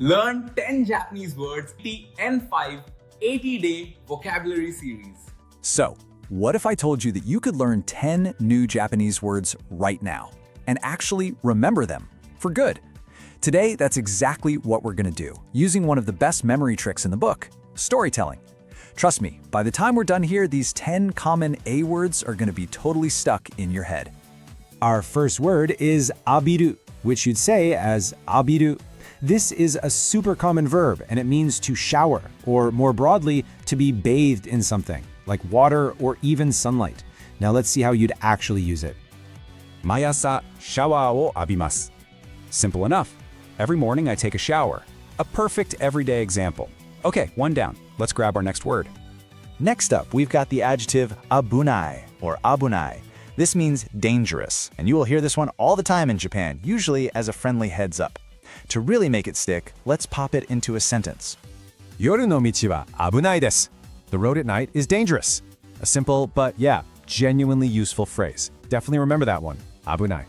Learn 10 Japanese words JLPT N5 80-day vocabulary series. So, what if I told you that you could learn 10 new Japanese words right now and actually remember them for good? Today, that's exactly what we're going to do, using one of the best memory tricks in the book, storytelling. Trust me, by the time we're done here, these 10 common A words are going to be totally stuck in your head. Our first word is abiru, which you'd say as abiru. This is a super common verb, and it means to shower, or more broadly, to be bathed in something, like water or even sunlight. Now let's see how you'd actually use it. 毎朝シャワーを浴びます。 Simple enough. Every morning I take a shower. A perfect everyday example. Okay, one down. Let's grab our next word. Next up, we've got the adjective abunai or abunai. This means dangerous, and you will hear this one all the time in Japan, usually as a friendly heads up. To really make it stick, let's pop it into a sentence. 夜の道は危ないです. The road at night is dangerous. A simple, but yeah, genuinely useful phrase. Definitely remember that one. Abunai.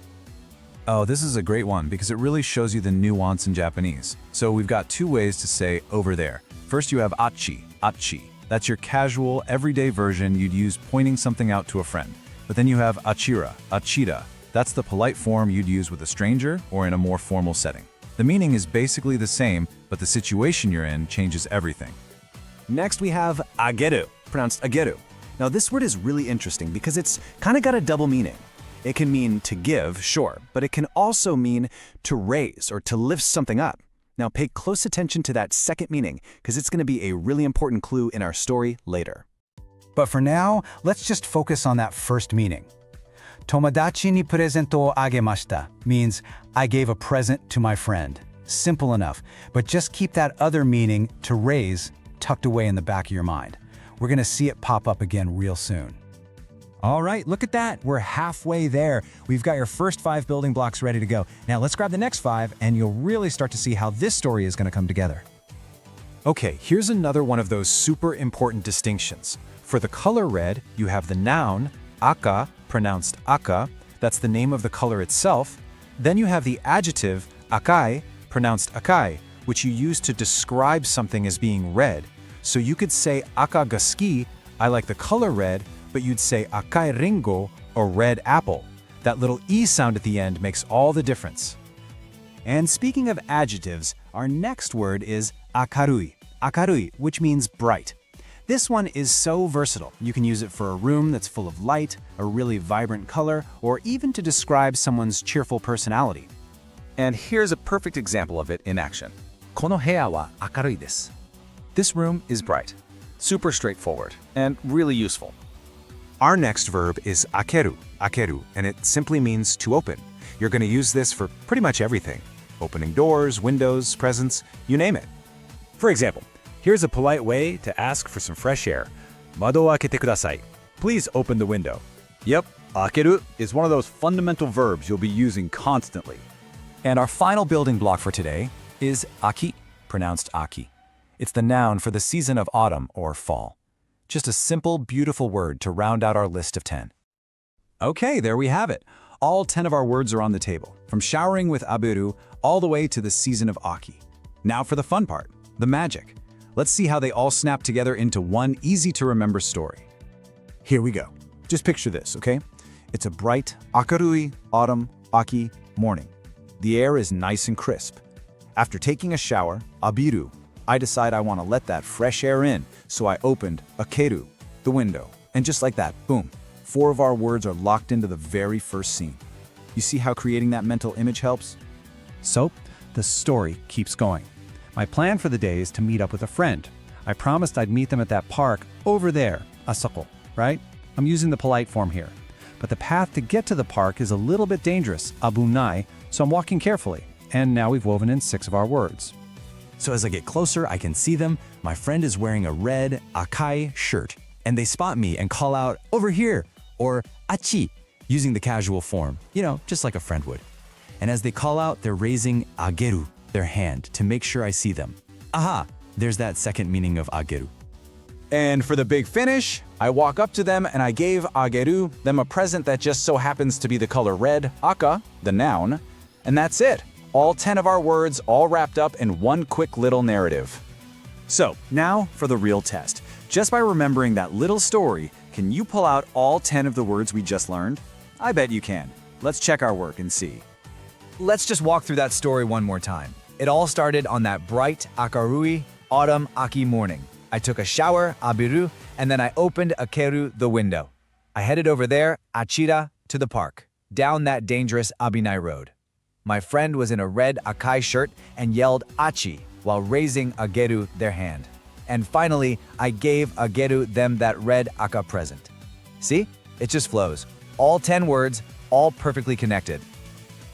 Oh, this is a great one because it really shows you the nuance in Japanese. So we've got two ways to say over there. First, you have achi, achi. That's your casual, everyday version you'd use pointing something out to a friend. But then you have achira, achida. That's the polite form you'd use with a stranger or in a more formal setting. The meaning is basically the same, but the situation you're in changes everything. Next, we have ageru, pronounced ageru. Now, this word is really interesting because it's kind of got a double meaning. It can mean to give, sure, but it can also mean to raise or to lift something up. Now, pay close attention to that second meaning because it's going to be a really important clue in our story later. But for now, let's just focus on that first meaning. Tomodachi ni presento o agemashita means I gave a present to my friend. Simple enough, but just keep that other meaning, to raise, tucked away in the back of your mind. We're going to see it pop up again real soon. All right, look at that. We're halfway there. We've got your first 5 building blocks ready to go. Now let's grab the next 5 and you'll really start to see how this story is going to come together. Okay, here's another one of those super important distinctions. For the color red, you have the noun, aka, pronounced aka, that's the name of the color itself. Then you have the adjective, akai, pronounced akai, which you use to describe something as being red. So you could say aka ga suki, I like the color red, but you'd say akai ringo, or red apple. That little e sound at the end makes all the difference. And speaking of adjectives, our next word is akarui. Akarui, which means bright. This one is so versatile. You can use it for a room that's full of light, a really vibrant color, or even to describe someone's cheerful personality. And here's a perfect example of it in action. この部屋は明るいです. This room is bright. Super straightforward and really useful. Our next verb is akeru, akeru, and it simply means to open. You're going to use this for pretty much everything. Opening doors, windows, presents, you name it. For example, here's a polite way to ask for some fresh air. 窓を開けてください. Please open the window. Yep, akeru is one of those fundamental verbs you'll be using constantly. And our final building block for today is aki, pronounced aki. It's the noun for the season of autumn or fall. Just a simple, beautiful word to round out our list of 10. Okay, there we have it. All 10 of our words are on the table, from showering with abiru all the way to the season of aki. Now for the fun part, the magic. Let's see how they all snap together into one easy-to-remember story. Here we go. Just picture this, okay? It's a bright, akarui, autumn, aki, morning. The air is nice and crisp. After taking a shower, abiru, I decide I want to let that fresh air in, so I opened akeru, the window. And just like that, boom, 4 of our words are locked into the very first scene. You see how creating that mental image helps? So, the story keeps going. My plan for the day is to meet up with a friend. I promised I'd meet them at that park over there, asako, right? I'm using the polite form here. But the path to get to the park is a little bit dangerous, abunai, so I'm walking carefully. And now we've woven in 6 of our words. So as I get closer, I can see them. My friend is wearing a red akai shirt, and they spot me and call out, "Over here," or "achi," using the casual form, just like a friend would. And as they call out, they're raising ageru, their hand, to make sure I see them. Aha, there's that second meaning of ageru. And for the big finish, I walk up to them and I gave them a present that just so happens to be the color red, aka, the noun, and that's it. All 10 of our words all wrapped up in one quick little narrative. So, now for the real test. Just by remembering that little story, can you pull out all 10 of the words we just learned? I bet you can. Let's check our work and see. Let's just walk through that story one more time. It all started on that bright, akarui, autumn aki morning. I took a shower, abiru, and then I opened akeru, the window. I headed over there, achira, to the park, down that dangerous Abinai road. My friend was in a red akai shirt and yelled achi while raising ageru, their hand. And finally, I gave ageru them that red aka present. See? It just flows. All 10 words, all perfectly connected.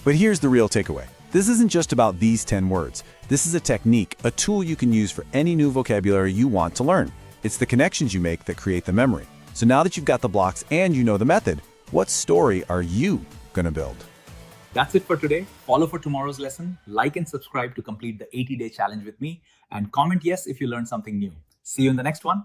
But here's the real takeaway. This isn't just about these 10 words. This is a technique, a tool you can use for any new vocabulary you want to learn. It's the connections you make that create the memory. So now that you've got the blocks and you know the method, what story are you gonna build? That's it for today. Follow for tomorrow's lesson, like and subscribe to complete the 80-day challenge with me, and comment yes if you learned something new. See you in the next one.